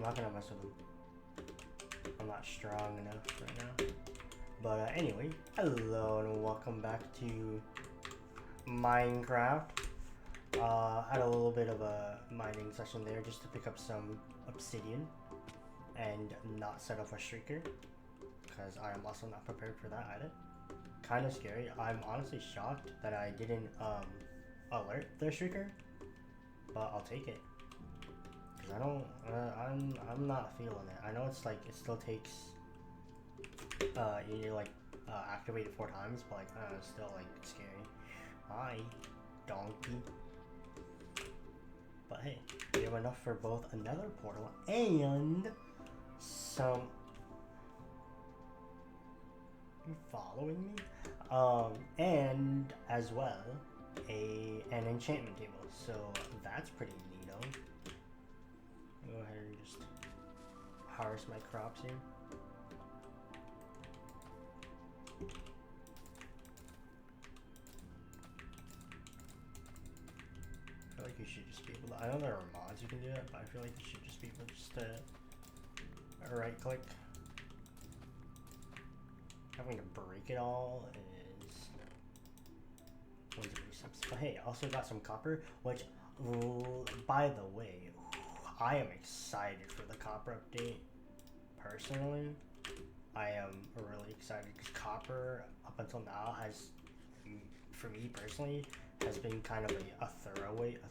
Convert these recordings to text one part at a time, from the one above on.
I'm not gonna mess with them. I'm not strong enough right now. But anyway, hello and welcome back to Minecraft. Had a little bit of a mining session there just to pick up some obsidian and not set off a streaker, because I am also not prepared for that either. Kind of scary. I'm honestly shocked that I didn't alert the streaker, but I'll take it. Cause I don't, I'm not feeling it. I know it's like it still takes, you need to like activate it 4 times, but like it's still like scary. Hi, donkey. But hey, we have enough for both another portal and some. You following me? And as well an enchantment table. So that's pretty neato. Go ahead and just harvest my crops here. I feel like you should just be able to, I know there are mods you can do it, but I feel like you should just be able to just right click. Having to break it all is but hey, also got some copper, which by the way, I am excited for the copper update. Personally, I am really excited because copper up until now has, for me personally, has been kind of a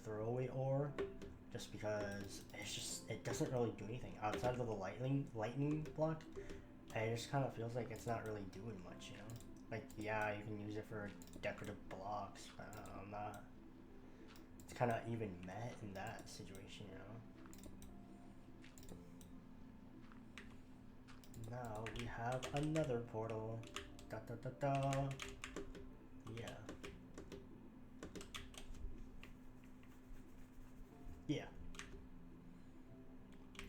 throwaway ore, just because it doesn't really do anything outside of the lightning block. And it just kind of feels like it's not really doing much, you know? Like, yeah, you can use it for decorative blocks, but I'm not. It's kind of even met in that situation, you know? Now we have another portal. Da da da da. Yeah. Yeah.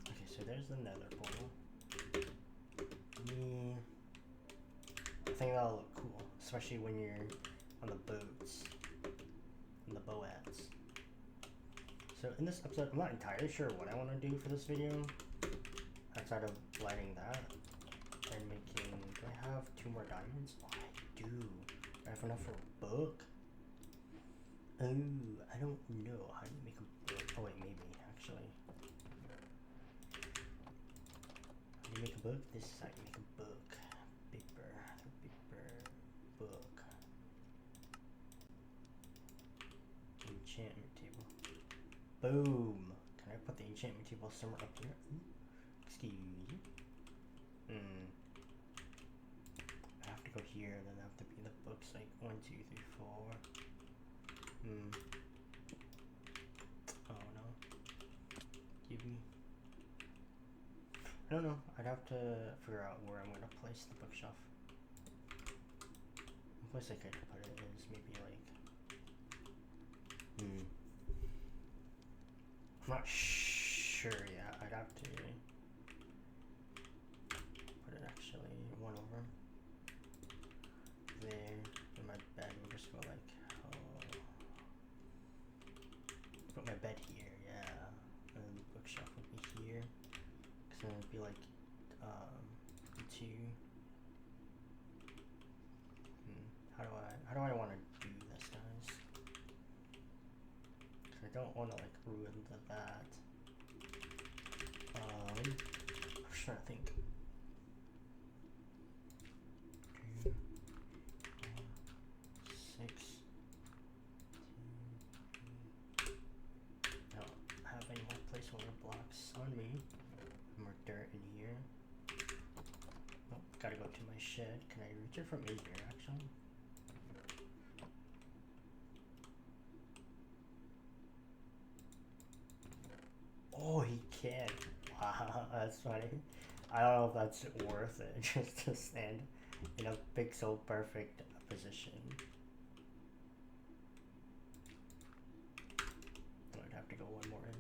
Okay, so there's the nether portal. I think that'll look cool, especially when you're on the boats, on the boats. So in this episode, I'm not entirely sure what I want to do for this video, outside of lighting that and making. Do I have 2 more diamonds? Oh, I do. I have enough for a book. Oh, I don't know. How do you make a book? Oh wait, maybe actually. How do you make a book? This is how you make a book. Book. Enchantment table. Boom. Can I put the enchantment table somewhere up here? Excuse me. I have to go here, and then I have to be in the books like 1, 2, 3, 4. Oh no. Give me. I don't know. I'd have to figure out where I'm gonna place the bookshelf. The place I could put it is maybe like. I'm not sure yet. I'd have to put it actually one over there in my bed. We'll just go like, put my bed here, yeah, and then the bookshelf would be here. So then it'd be like 2. How do I want to do this, guys? Cause I don't want to like ruin that. I'm just trying to think. 2, 4, 6. 2, 3. I don't have any more placeholder blocks on me. More dirt in here. Oh, gotta go to my shed. Can I reach it from in here actually? Oh, he can. Wow, that's funny. I don't know if that's worth it just to stand in a pixel perfect position. I'd have to go one more in.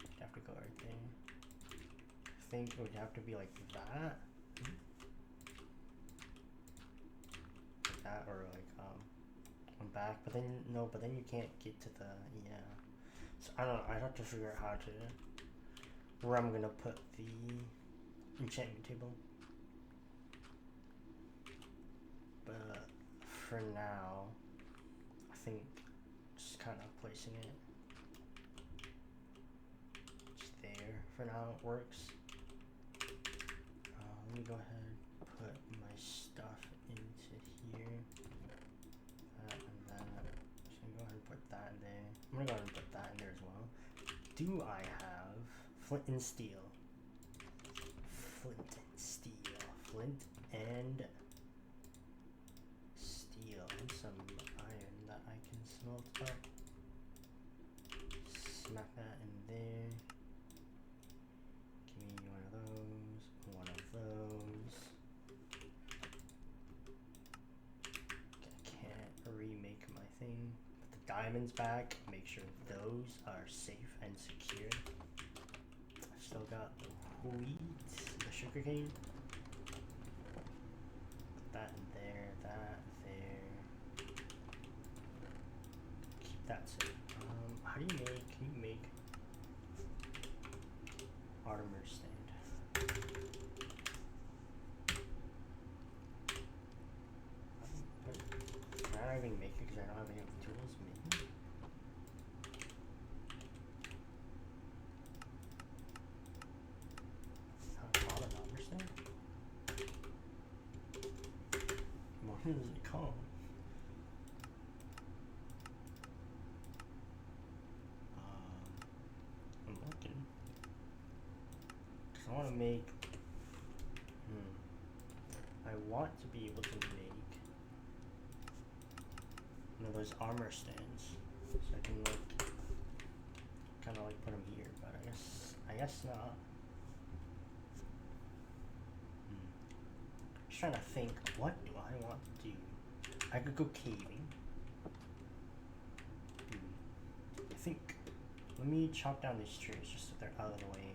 I'd have to go right there. I think it would have to be like that. Like that, or like one back. But then no, but then you can't get to the, yeah. So I don't know, I'd have to figure out how to where I'm gonna put the enchantment table. But for now, I think just kind of placing it just there for now it works. Let me go ahead and put my stuff into here. That and that. Just gonna go ahead and put that in there. I'm gonna go ahead and put that in there as well. Do I have flint and steel? Flint and steel. Flint and steel. And some iron that I can smelt up. Smack that in there. Give me one of those. One of those. I can't remake my thing. Put the diamonds back. Make sure those are safe and secure. I've still got the wheat, the sugarcane. Put that in there, that there. Keep that safe. How do you make? Can you make armor stand? Can I not even make it because I don't have any of the tools? Maybe. How to call it armor stand? What is it called? I'm looking. Cause I want to make. I want to be able to make one of those armor stands, so I can like kind of like put them here. But I guess not. Just trying to think. What do I want to do? I could go caving. I think. Let me chop down these trees just so they're out of the way.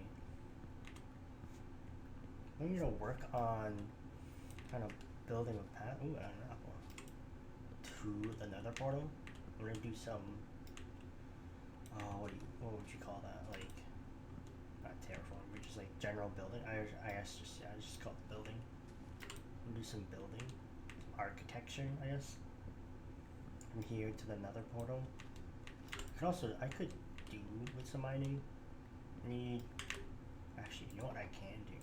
I'm gonna work on kind of building a path. Ooh, an apple. To the nether portal. I'm gonna do some. What would you call that? Like, not terraforming, but just like general building. I guess just call it building. I'm gonna do some building, some architecture. I guess. From here to the nether portal. I could do with some mining. Actually, you know what I can do?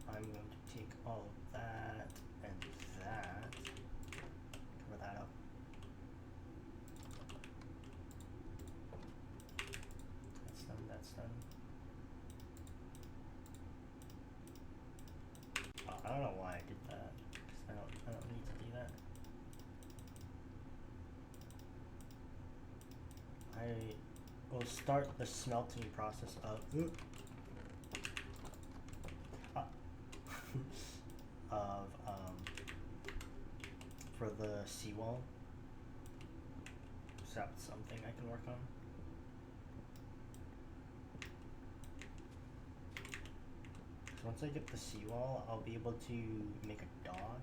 I'm going to take all of that and that, cover that up. That's done. I don't know why I did that, because I don't need to do that. I will start the smelting process of for the seawall. So that's something I can work on. So once I get the seawall, I'll be able to make a dock,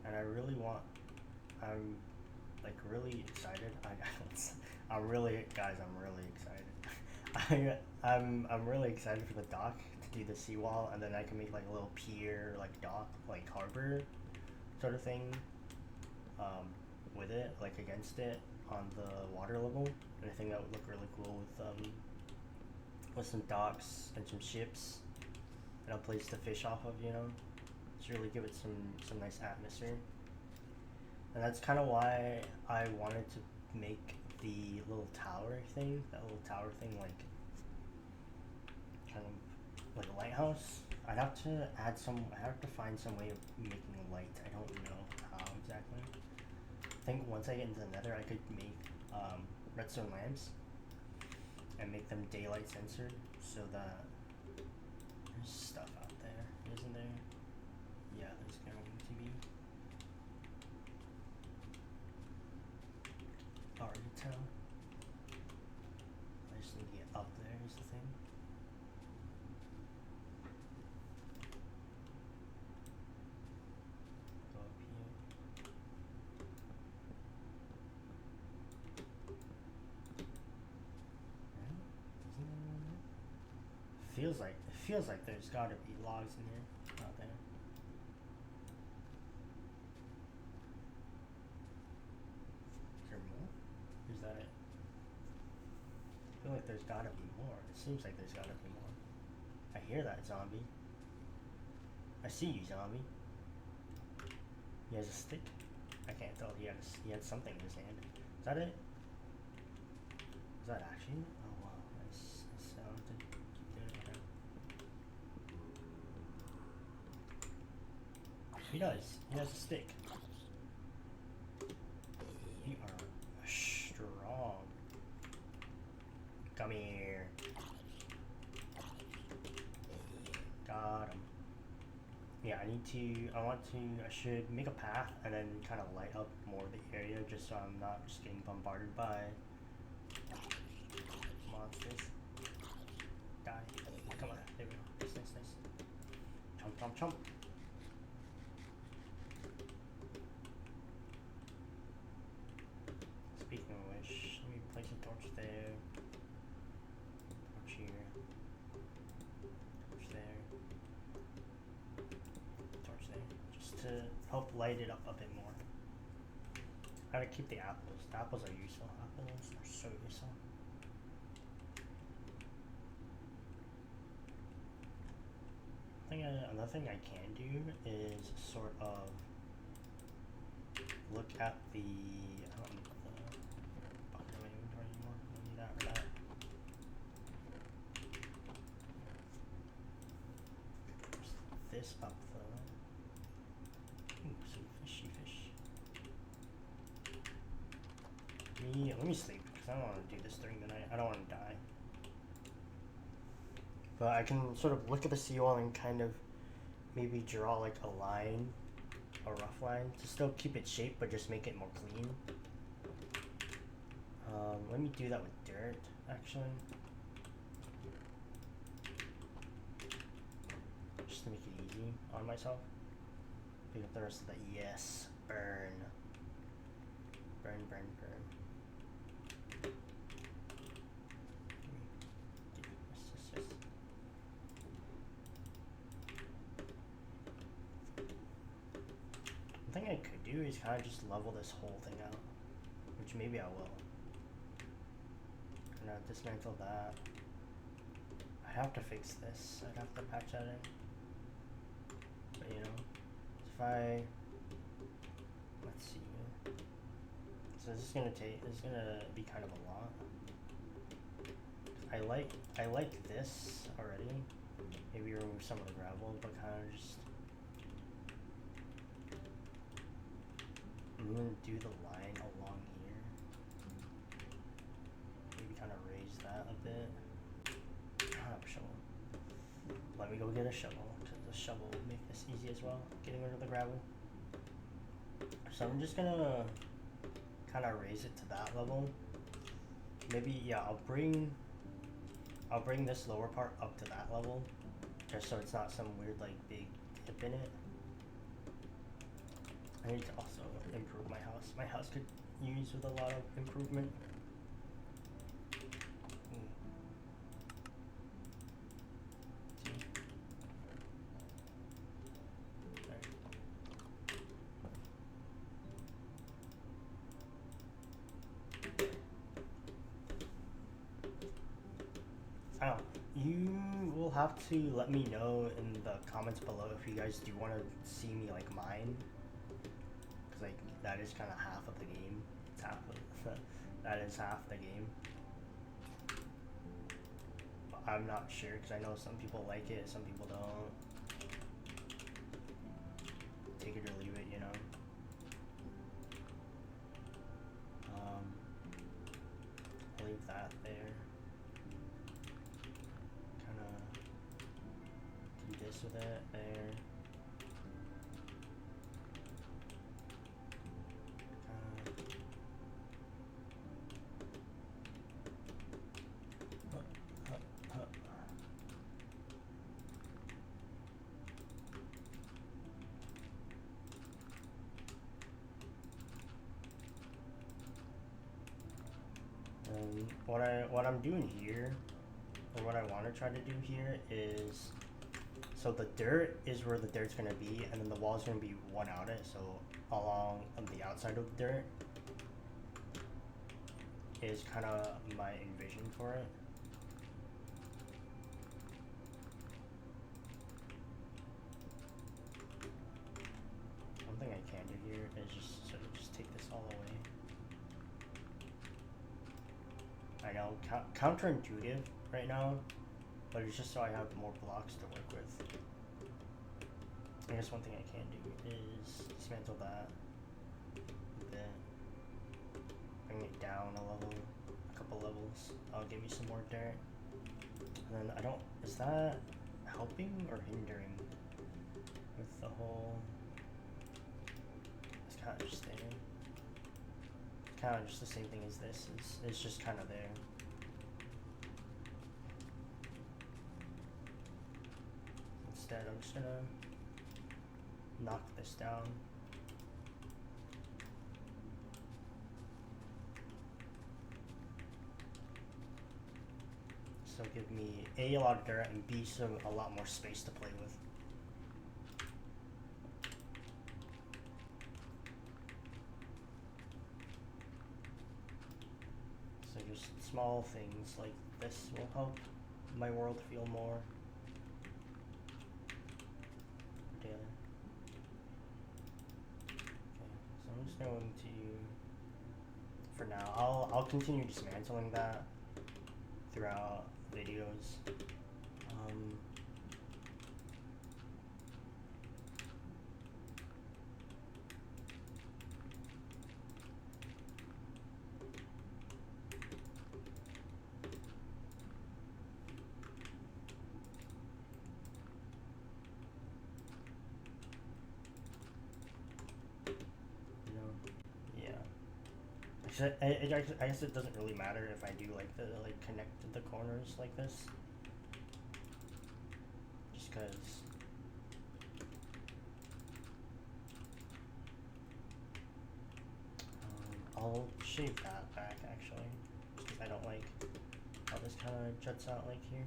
and I'm like really excited. I'm really excited. I'm really excited for the dock to do the seawall, and then I can make like a little pier, like dock, like harbor sort of thing with it, like against it on the water level. And I think that would look really cool with some docks and some ships and a place to fish off of, you know. Just really give it some nice atmosphere. And that's kind of why I wanted to make the little tower thing, like kind of like a lighthouse. I have to find some way of making a light. I don't know how exactly. I think once I get into the nether, I could make redstone lamps and make them daylight censored, so that there's stuff out there, isn't there? Yeah, there's going to be. Already tell. I just need to get up there is the thing. Go up here. Right? Isn't there one there? feels like there's gotta be logs in here. Out there. Is there more? Is that it? I feel like there's gotta be more. It seems like there's gotta be more. I hear that, zombie. I see you, zombie. He has a stick. I can't tell. He had something in his hand. Is that it? Is that actually? Oh wow, nice sound to keep doing it. He does. He has a stick. You are strong. Come here. Got him. Yeah, I should make a path and then kind of light up more of the area just so I'm not just getting bombarded by monsters. Die. Come on, there we go. Nice. Chomp. Speaking of which, let me place a torch there. Torch here. Torch there. Torch there. Just to help light it up a bit more. I gotta keep the apples. The apples are useful. Apples are so useful. Another thing I can do is sort of look at the. I don't need the bucket of inventory anymore. I don't need that or that. Push this up the. Ooh, some fishy fish. Let me sleep because I don't want to do this during the night. I don't want to die. But I can sort of look at the seawall and kind of maybe draw like a line, a rough line, to still keep its shape but just make it more clean. Let me do that with dirt, actually. Just to make it easy on myself. Pick up the rest of that. Yes, burn. Burn. Yes. The thing I could do is kind of just level this whole thing out, which maybe I will. Gonna dismantle that. I have to fix this. I'd have to patch that in. But you know, if let's see. So this is gonna be kind of a lot. I like this already. Maybe remove some of the gravel, but kind of just. I'm gonna do the line along here. Maybe kind of raise that a bit. I don't have a shovel. Let me go get a shovel, because the shovel will make this easy as well, getting rid of the gravel. So I'm just gonna kind of raise it to that level. Maybe, yeah, I'll bring this lower part up to that level, just so it's not some weird like big dip in it. I need to also improve my house. My house could use with a lot of improvement. You will have to let me know in the comments below if you guys do want to see me like mine, because like that is kind of half of the game. It's half of that is half the game. But I'm not sure because I know some people like it, some people don't. Take it or leave it, you know. I'll leave that there. This with it there. What I'm doing here or what I want to try to do here is, so the dirt is where the dirt's gonna be, and then the wall's gonna be one out it. So along on the outside of the dirt is kind of my envision for it. One thing I can do here is just sort of just take this all away. I know, counterintuitive right now, but it's just so I have more blocks to work with. I guess one thing I can do is dismantle that a bit, bring it down a level, a couple levels. I'll give you some more dirt. And then I don't, is that helping or hindering with the whole, it's kind of just there. Kind of just the same thing as this, it's just kind of there. Instead, I'm just gonna knock this down. So give me A lot of dirt, and B, so a lot more space to play with. So just small things like this will help my world feel more daily. Okay, so I'm just going to, for now, I'll continue dismantling that throughout videos. I guess it doesn't really matter if I do like the connect the corners like this, just because I'll shave that back actually, just because I don't like how this kind of juts out like here.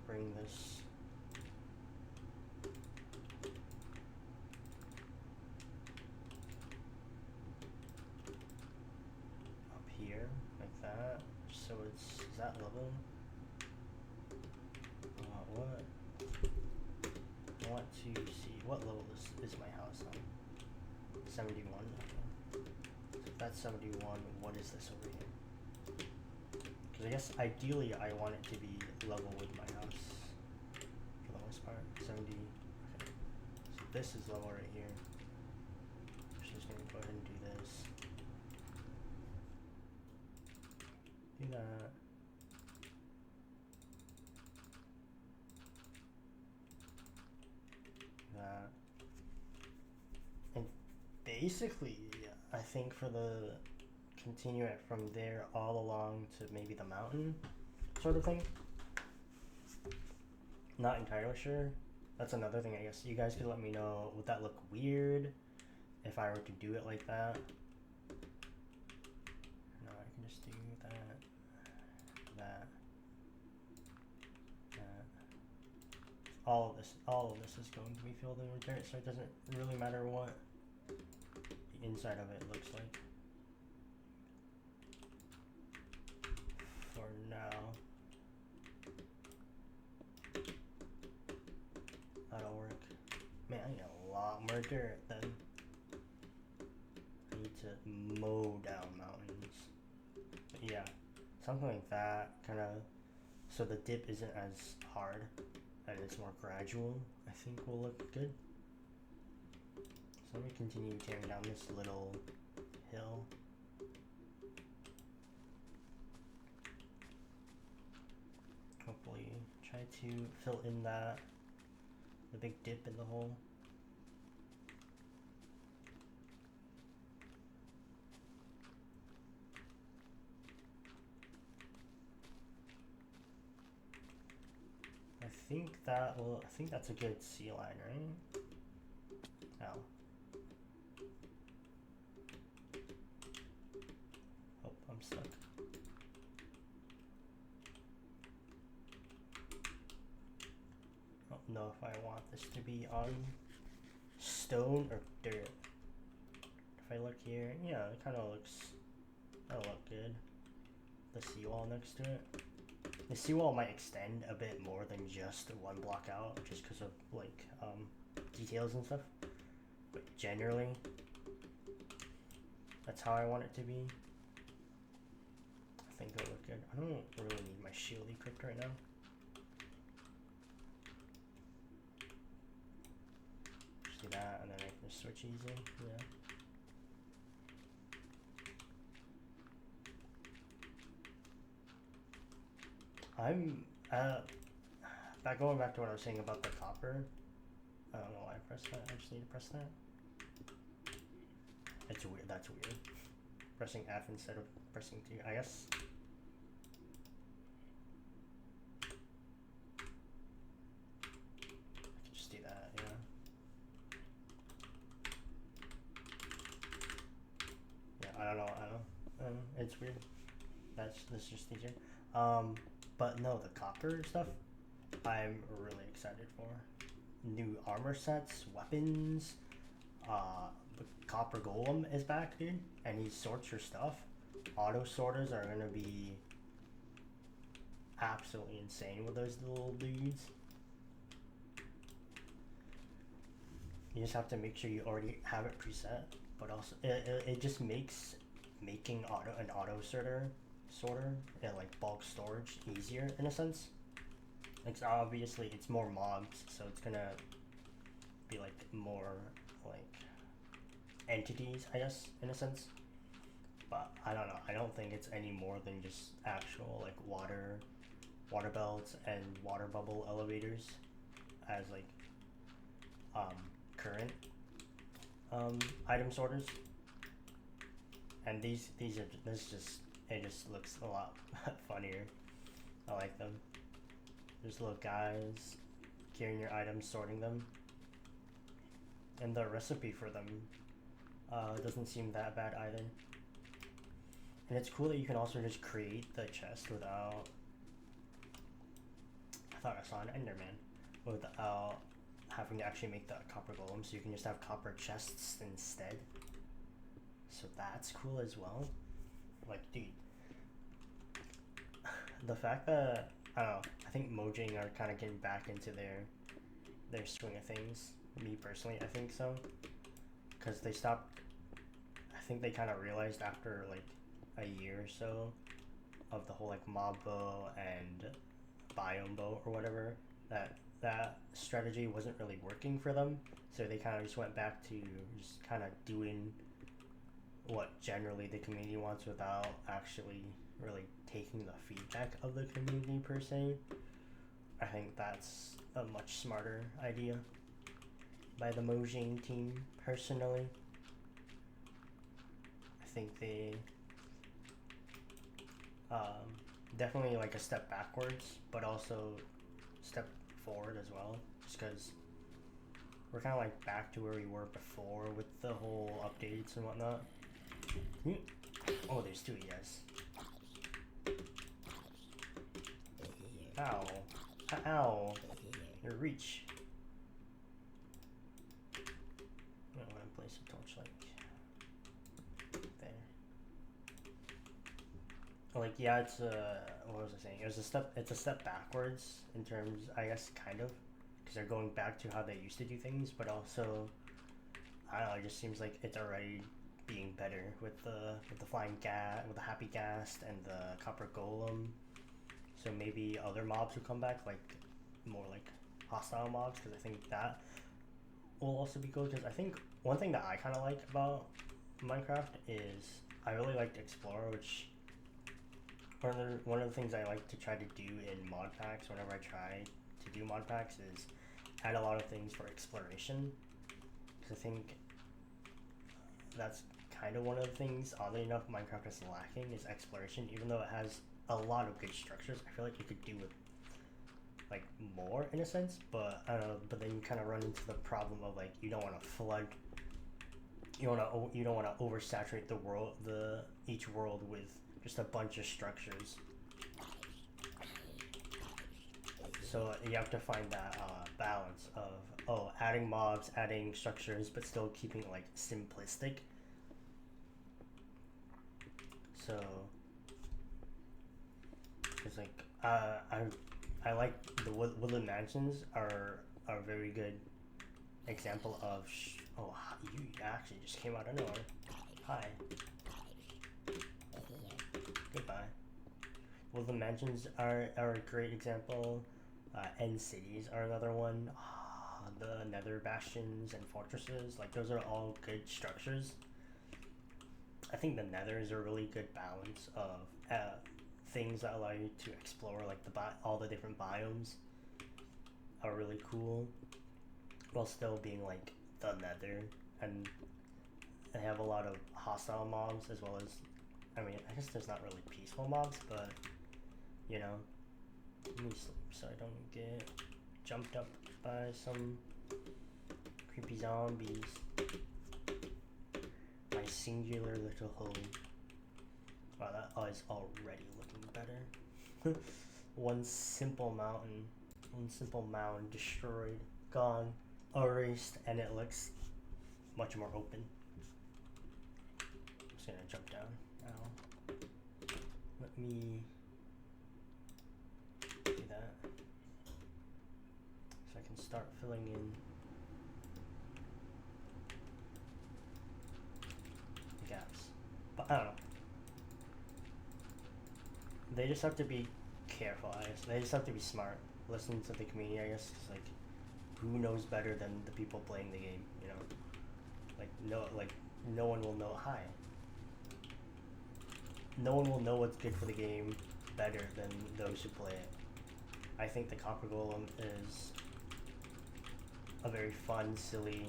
Bring this up here like that, so it's, is that level? What? I want to see what level this is my house on. 71. Okay. So if that's 71, what is this over here? Because I guess ideally I want it to be level with my house for the most part. 70. Okay. So this is level right here. So just gonna go ahead and do this. Do that. That. And basically, I think for the continue it from there all along to maybe the mountain sort of thing. Not entirely sure. That's another thing, I guess. You guys could let me know, would that look weird if I were to do it like that? No, I can just do that, that, that. All of this is going to be filled in with dirt, so it doesn't really matter what the inside of it looks like. For now. That'll work. Man, I need a lot more dirt then. I need to mow down mountains. But yeah, something like that, kind of, so the dip isn't as hard and it's more gradual, I think will look good. So let me continue tearing down this little hill. Hopefully try to fill in that, the big dip in the hole. I think that's a good sea line, right? Ow. Oh, I'm stuck. I don't know if I want this to be on stone or dirt. If I look here, yeah, it kind of looks, that'll look good. The seawall next to it. The seawall might extend a bit more than just one block out, just because of like details and stuff. But generally, that's how I want it to be. I think it'll look good. I don't really need my shield equipped right now. Just do that, and then I can just switch easy. Yeah. I'm going back to what I was saying about the copper. I don't know why I pressed that. I just need to press that. It's weird. That's weird. Pressing F instead of pressing T. I guess. I could just do that. Yeah. Yeah. I don't know. It's weird. That's just easier. But no, the copper stuff, I'm really excited for. New armor sets, weapons, the copper golem is back, dude, and he sorts your stuff. Auto sorters are gonna be absolutely insane with those little dudes. You just have to make sure you already have it preset, but also it just makes making an auto sorter and like bulk storage easier in a sense. Like obviously it's more mobs, so it's gonna be like more like entities, I guess, in a sense. But I don't know. I don't think it's any more than just actual like water belts and water bubble elevators as like current item sorters. And this just looks a lot funnier. I like them. There's little guys carrying your items, sorting them. And the recipe for them doesn't seem that bad either. And it's cool that you can also just create the chest without... I thought I saw an Enderman. Without having to actually make the copper golem, so you can just have copper chests instead. So that's cool as well. Like, dude, the fact that, I don't know, I think Mojang are kind of getting back into their swing of things. Me personally, I think so. Because they stopped, I think they kind of realized after like a year or so of the whole like mob bow and biome bow or whatever, that strategy wasn't really working for them. So they kind of just went back to just kind of doing what generally the community wants without actually really taking the feedback of the community per se. I think that's a much smarter idea by the Mojang team personally. I think they definitely like a step backwards, but also step forward as well, just because we're kind of like back to where we were before with the whole updates and whatnot. Oh, there's two of you guys. Ow. Ow. Your reach. I want to place a torch like there. Like, yeah, it's what was I saying? It's a step backwards in terms, I guess, kind of, because they're going back to how they used to do things, but also, I don't know, it just seems like it's already being better with the flying gas, with the happy ghast and the copper golem. So maybe other mobs will come back, like more like hostile mobs, because I think that will also be good. Because I think one thing that I kind of like about Minecraft is I really like to explore, which one of the things I like to try to do in mod packs whenever I try to do mod packs is add a lot of things for exploration, because I think that's kind of one of the things, oddly enough, Minecraft is lacking, is exploration. Even though it has a lot of good structures, I feel like you could do with like more in a sense, but I don't know. But then you kind of run into the problem of like you don't want to flood. You don't want to oversaturate each world with just a bunch of structures. So you have to find that balance of adding mobs, adding structures, but still keeping it like simplistic. So it's like I like the Woodland Mansions are a very good example of oh, you actually just came out of nowhere. Hi. Goodbye. Woodland Mansions are a great example. End cities are another one. The Nether bastions and fortresses, like those are all good structures. I think the Nether is a really good balance of things that allow you to explore, like all the different biomes are really cool, while still being like the Nether, and they have a lot of hostile mobs as well as, I mean, I guess there's not really peaceful mobs, but you know, let me sleep so I don't get jumped up by some creepy zombies. My singular little home. Wow, that is already looking better. One simple mound destroyed, gone, erased, and it looks much more open. I'm just gonna jump down now. Let me do that so I can start filling in the gaps. But I don't know. They just have to be careful, I guess. They just have to be smart. Listen to the community, I guess. It's like, who knows better than the people playing the game, you know? No one will know. Hi. No one will know what's good for the game better than those who play it. I think the Copper Golem is a very fun, silly,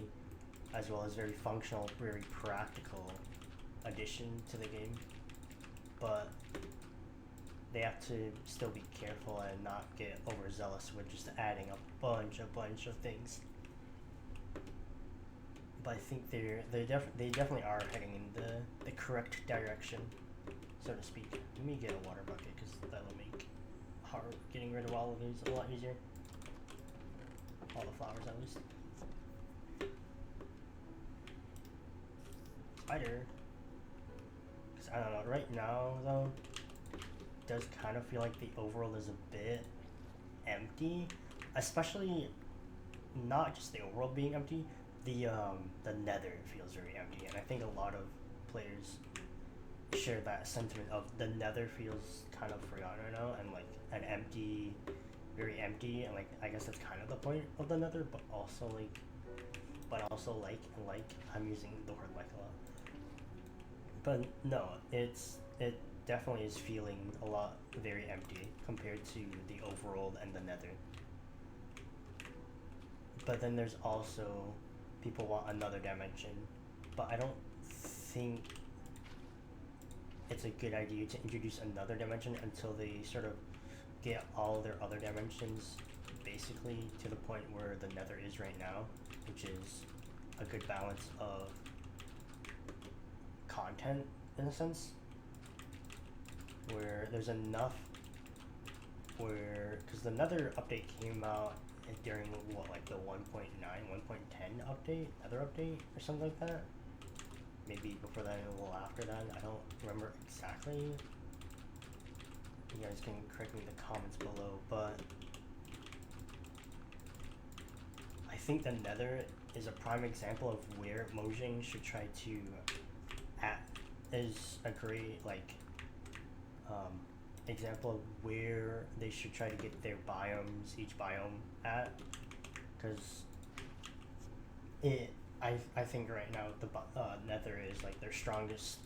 as well as very functional, very practical addition to the game. But they have to still be careful and not get overzealous with just adding a bunch of things. But I think they definitely are heading in the correct direction, so to speak. Let me get a water bucket because that'll make getting rid of all of these a lot easier. All the flowers at least. Spider. Because I don't know, right now though, does kind of feel like the overworld is a bit empty, especially not just the overworld being empty, the Nether feels very empty, and I think a lot of players share that sentiment of the Nether feels kind of forgotten right now, and like an empty, very empty, and like I guess that's kind of the point of the Nether, but also like I'm using the word like a lot, but no, it definitely is feeling a lot very empty compared to the overworld and the Nether. But then there's also people want another dimension, but I don't think it's a good idea to introduce another dimension until they sort of get all their other dimensions basically to the point where the Nether is right now, which is a good balance of content in a sense, where there's enough because the Nether update came out during what, like the 1.9, 1.10 update, Nether update or something like that. Maybe before that and a little after that. I don't remember exactly. You guys can correct me in the comments below, but I think the Nether is a prime example of where Mojang should try to is a great example of where they should try to get their biomes, each biome at, because I think right now the Nether is like their strongest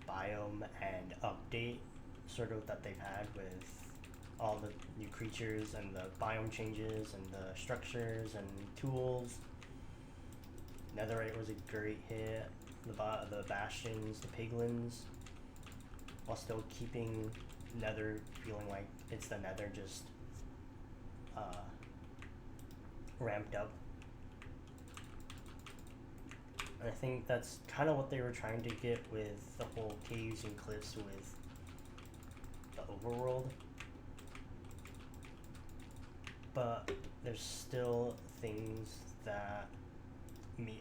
biome and update sort of that they've had, with all the new creatures and the biome changes and the structures and tools. Netherite was a great hit. The bastions, the piglins, while still keeping Nether feeling like it's the Nether, just ramped up. And I think that's kind of what they were trying to get with the whole caves and cliffs with the overworld. But there's still things that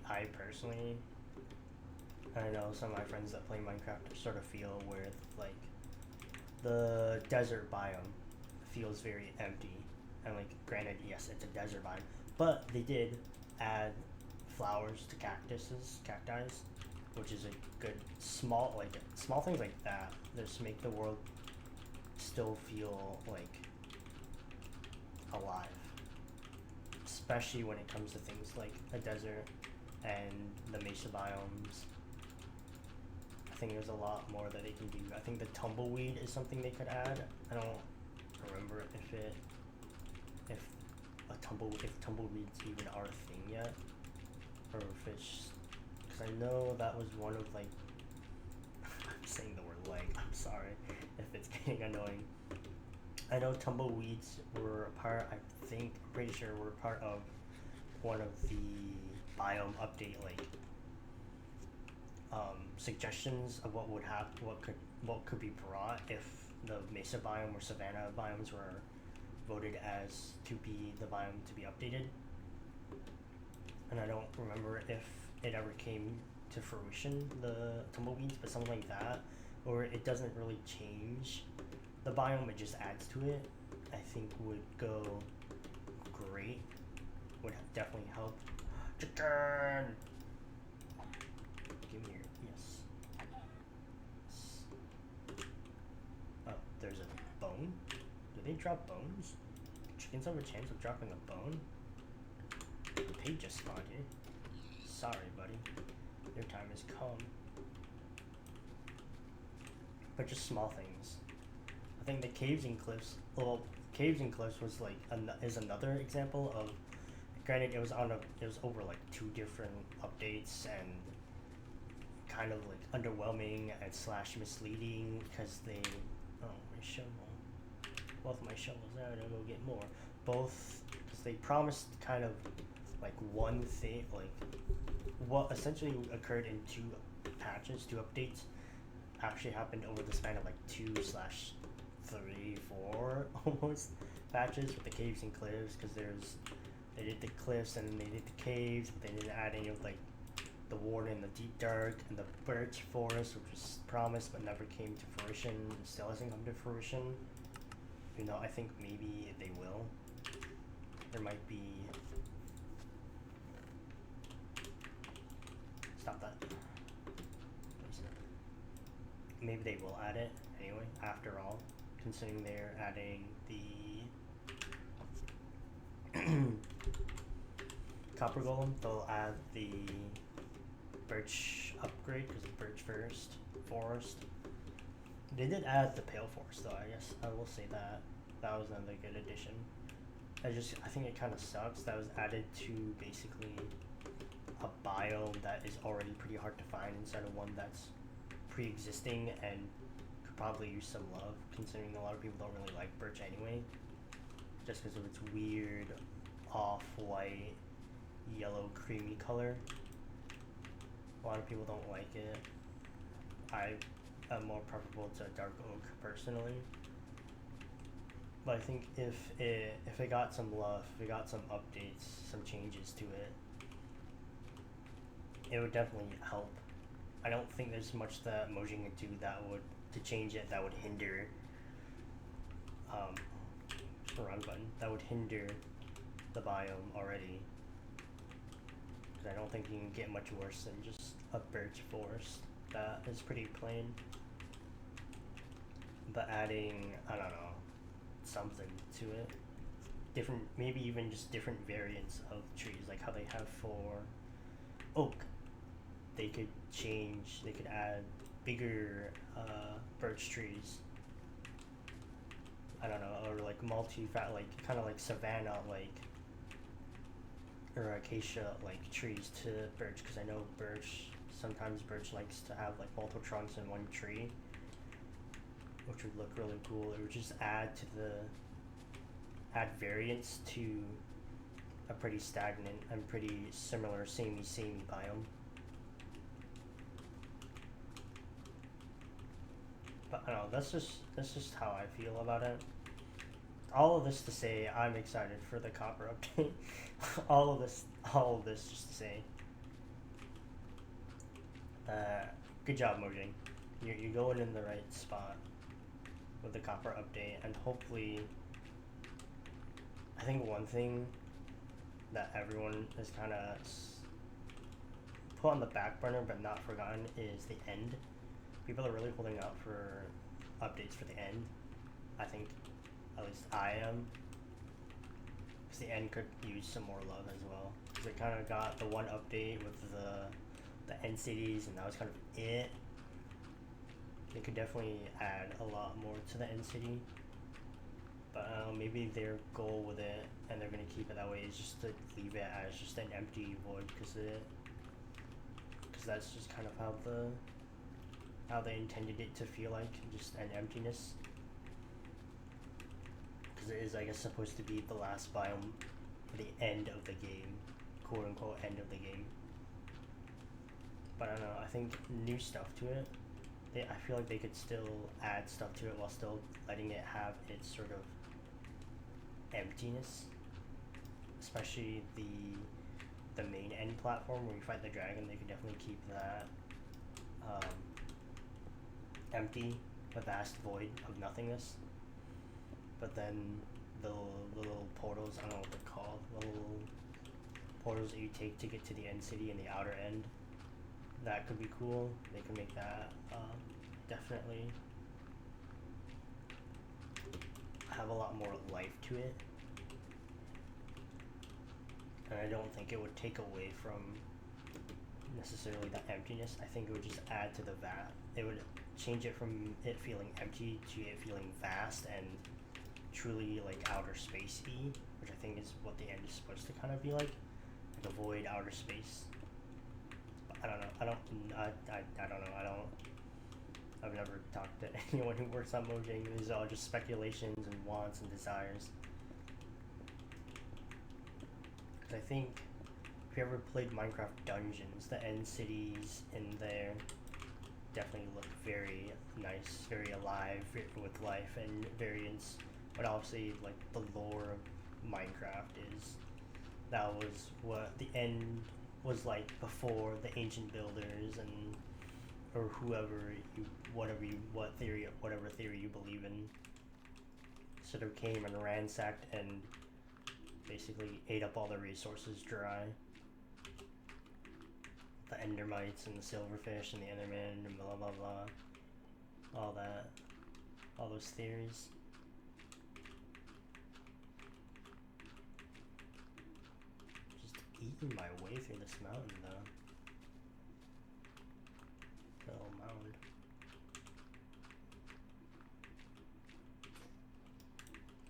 I personally, I know some of my friends that play Minecraft sort of feel with, like, the desert biome feels very empty. And, like, granted, yes, it's a desert biome, but they did add flowers to cacti, which is a good small things like that just make the world still feel like alive, especially when it comes to things like a desert and the mesa biomes. I think there's a lot more that they can do. I think the tumbleweed is something they could add. I don't remember if tumbleweeds even are a thing yet, or if it's, because I know that was one of, like, I'm saying the word like, I'm sorry if it's getting annoying. I know tumbleweeds were a part, I'm pretty sure were part of one of the biome update, like, suggestions of what would happen, what could be brought if the mesa biome or savanna biomes were voted as to be the biome to be updated. And I don't remember if it ever came to fruition, the tumbleweeds, but something like that, or it doesn't really change the biome, it just adds to it, I think would go great, would definitely help. Chicken! Give me your, yes. Oh, there's a bone? Do they drop bones? Chickens have a chance of dropping a bone? The pig just spawned here. Sorry, buddy. Your time has come. But just small things. I think the caves and cliffs. Well, caves and cliffs was like is another example of. Granted, it was over like 2 different updates and kind of like underwhelming and / misleading because they. Oh, my shovel. Both my shovels out. I'll go get more. Both because they promised kind of like one thing, like what essentially occurred in 2 patches, 2 updates, actually happened over the span of like 2 / 3, 4 almost patches with the caves and cliffs, because they did the cliffs and then they did the caves, but they didn't add any of like the water and the deep dark and the birch forest, which was promised but never came to fruition. It still hasn't come to fruition. You know, I think maybe they will. There might be. Stop that. Maybe they will add it anyway, after all, considering they're adding the copper golem. They'll add the birch upgrade, because of birch first forest. They did add the pale forest though, I guess I will say that. That was another good addition. I think it kind of sucks that was added to basically a biome that is already pretty hard to find instead of one that's pre-existing and could probably use some love, considering a lot of people don't really like birch anyway, just because of its weird off-white yellow creamy color. A lot of people don't like it. I am more preferable to dark oak personally, but I think if it got some love, if it got some updates, some changes to it, it would definitely help. I don't think there's much that Mojang can do to change it that would hinder wrong button, that would hinder the biome already. Because I don't think you can get much worse than just a birch forest that is pretty plain. But adding, I don't know, something to it. Different, maybe even just different variants of trees, like how they have for oak. They could add bigger birch trees. I don't know, or like multi-fat, like kind of like savanna, like, or acacia like trees to birch, because I know sometimes birch likes to have like multiple trunks in one tree, which would look really cool. It would just add add variance to a pretty stagnant and pretty similar samey biome. But I don't know, that's just how I feel about it. All of this to say, I'm excited for the copper update. all of this just to say, good job, Mojang. You're going in the right spot with the copper update, and hopefully, I think one thing that everyone is kind of put on the back burner but not forgotten is the end. People are really holding out for updates for the end. I think, at least I am, because the end could use some more love as well. Because it kind of got the one update with the end cities, and that was kind of it. They could definitely add a lot more to the end city. But maybe their goal with it, and they're gonna keep it that way, is just to leave it as just an empty void, because that's just kind of how they intended it to feel like, just an emptiness. Because it is, I guess, supposed to be the last biome for the end of the game, quote unquote end of the game. But I don't know, I think new stuff to it. I feel like they could still add stuff to it while still letting it have its sort of emptiness. Especially the main end platform where you fight the dragon, they could definitely keep that empty, a vast void of nothingness. But then the little portals, I don't know what they're called, the little portals that you take to get to the end city and the outer end, that could be cool. They could make that definitely have a lot more life to it. And I don't think it would take away from necessarily the emptiness. I think it would just add to the it would change it from it feeling empty to it feeling vast and truly like outer space-y, which I think is what the end is supposed to kind of be like a void outer space. But I don't know. I've never talked to anyone who works on Mojang. These are all just speculations and wants and desires. Because I think if you ever played Minecraft Dungeons, the end cities in there definitely look very nice, very alive, with life and variance. But obviously, like, the lore of Minecraft that was what the end was like before the ancient builders and or whatever theory you believe in sort of came and ransacked and basically ate up all the resources dry. The endermites and the silverfish and the enderman and blah blah blah. All that. All those theories. Just eating my way through this mountain though. Little mound.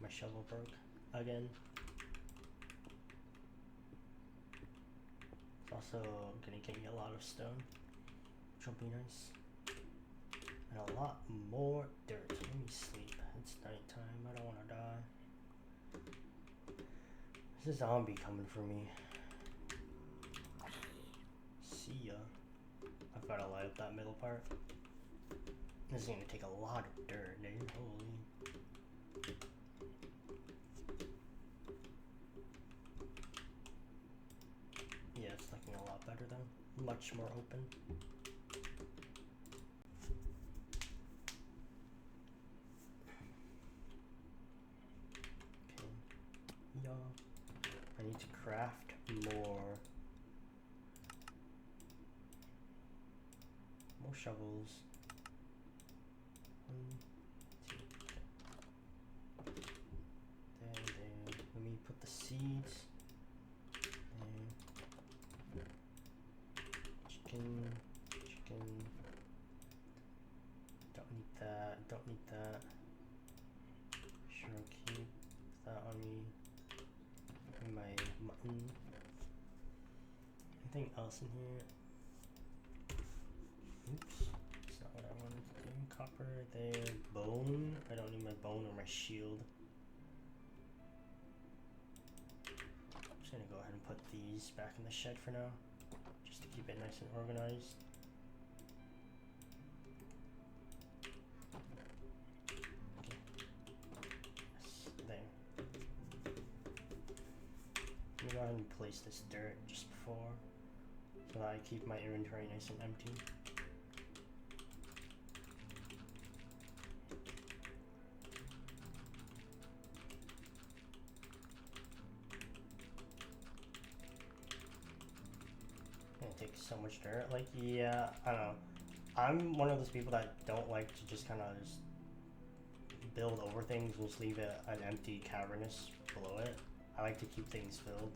My shovel broke again. It's also gonna get me a lot of stone, which will be nice. And a lot more dirt. Let me sleep. It's nighttime. I don't wanna die. There's a zombie coming for me. See ya. I've gotta light up that middle part. This is gonna take a lot of dirt, dude. Holy. Yeah, it's looking a lot better though. Much more open. Okay. Yeah. I need to craft more shovels. 1, 2, there. Let me put the seeds. Chicken. Don't need that. Sure, keep that on me. And my mutton. Anything else in here? Oops, that's not what I wanted to do. Copper there. Bone. I don't need my bone or my shield. just gonna go ahead and put these back in the shed for now, just to keep it nice and organized. Okay. Yes, there. Let me go ahead and place this dirt just before, so that I keep my inventory nice and empty. It takes so much dirt. Like, yeah, I don't know. I'm one of those people that don't like to just kind of just build over things and just leave it an empty cavernous below it. I like to keep things filled.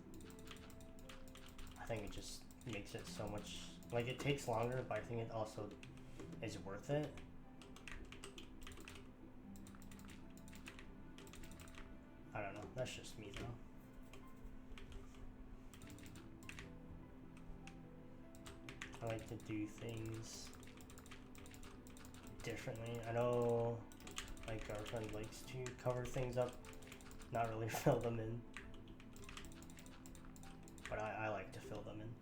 I think it just makes it so much, like, it takes longer, but I think it also is worth it. I don't know, that's just me though. I like to do things differently. I know, like, our friend likes to cover things up, not really fill them in. But I like to fill them in.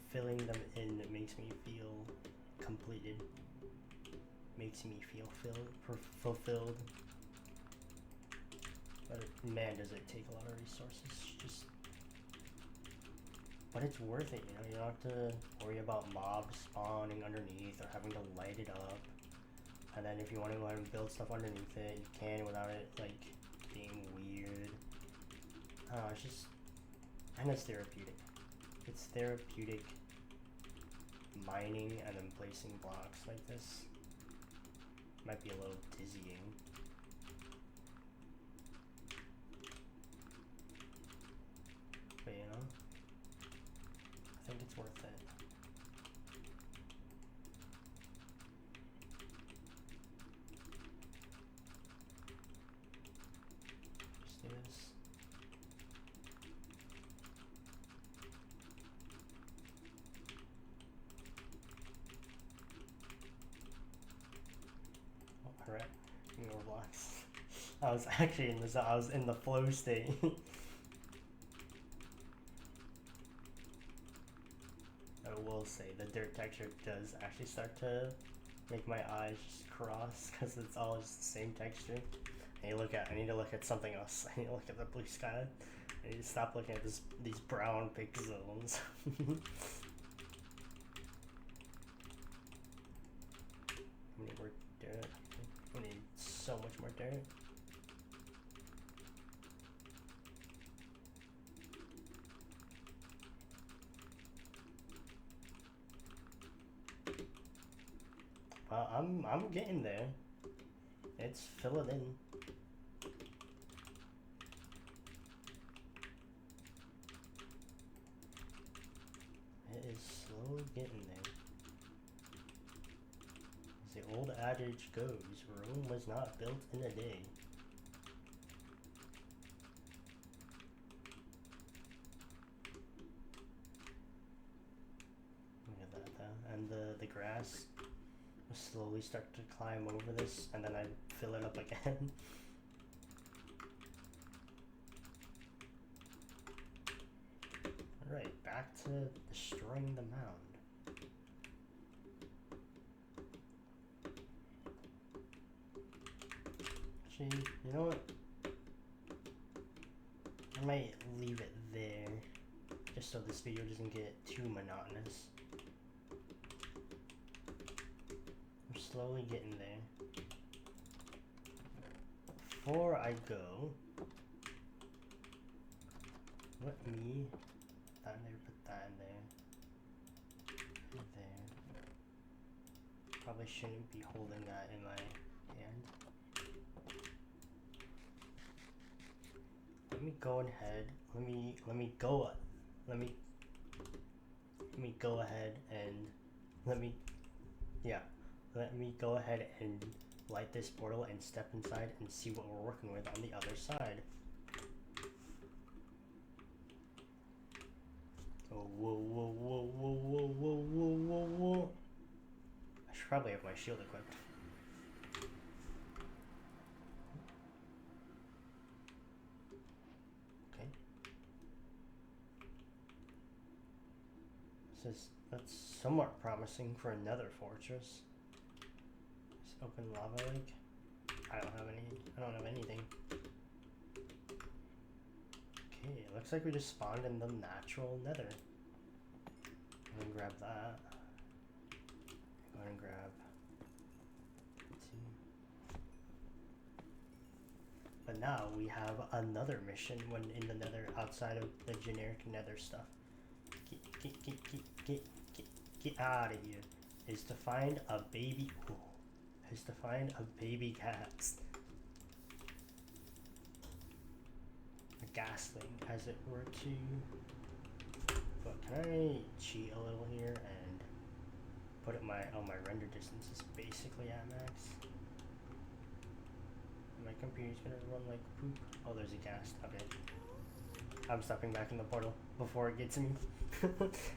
Filling them in makes me feel completed. Makes me feel fulfilled. But man, does it take a lot of resources. Just, but it's worth it, you know. You don't have to worry about mobs spawning underneath or having to light it up. And then if you want to go ahead and build stuff underneath it, you can without it like being weird. It's just, and it's therapeutic. It's therapeutic mining and then placing blocks like this. Might be a little dizzying. But you know, I think it's worth it. Just do this. Oh, alright, more blocks. I was actually in this. I was in the flow state. I will say the dirt texture does actually start to make my eyes just cross because it's all just the same texture. I need to look at something else. I need to look at the blue sky. I need to stop looking at these brown pixels. How many more dirt? We need so much more dirt. Well, I'm getting there. It's filling in. It is slowly getting there. As the old adage goes, Rome was not built in a day. Look at that though. And the grass will slowly start to climb over this, and then I fill it up again. Alright, back to destroying the mound. Actually, you know what? I might leave it there, just so this video doesn't get too monotonous. I'm slowly getting there. Before I go, let me that in there, put that in there, and there. Probably shouldn't be holding that in my hand. Let me go ahead. Let me go ahead and let me go ahead and light this portal and step inside and see what we're working with on the other side. Oh, whoa, whoa, whoa, whoa, whoa, whoa, whoa, whoa, whoa. I should probably have my shield equipped. That's somewhat promising for another fortress. Just open lava lake. I don't have anything. Okay, it looks like we just spawned in the natural nether. I'm gonna grab that. Go ahead and grab 2. But now we have another mission when in the nether outside of the generic nether stuff. Get out of here. Is to find a baby. Ooh, is to find a baby cat. A gasling, as it were to. But can I cheat a little here and put it my render distance is basically at max. My computer's gonna run like poop. Oh, there's a ghast. Okay. I'm stepping back in the portal before it gets me.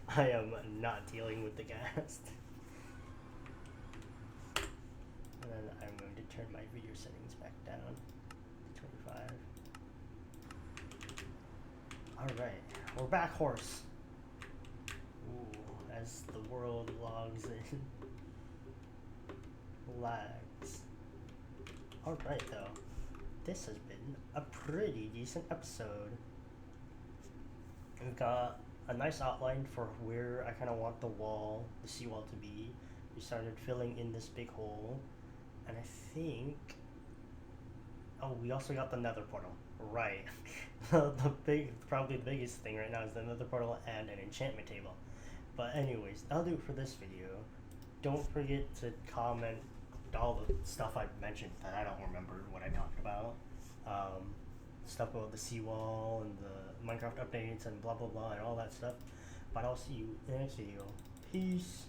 I am not dealing with the ghast. And then I'm going to turn my video settings back down to 25. Alright, we're back, horse. Ooh, as the world logs in. Lags. Alright though, this has been a pretty decent episode. We've got a nice outline for where I kind of want the seawall to be. We started filling in this big hole, and I think, oh, we also got the nether portal, right. Probably the biggest thing right now is the nether portal and an enchantment table. But anyways, that'll do it for this video. Don't forget to comment all the stuff I mentioned that I don't remember what I talked about. Stuff about the seawall and the Minecraft updates and blah blah blah and all that stuff. But I'll see you in the next video. Peace.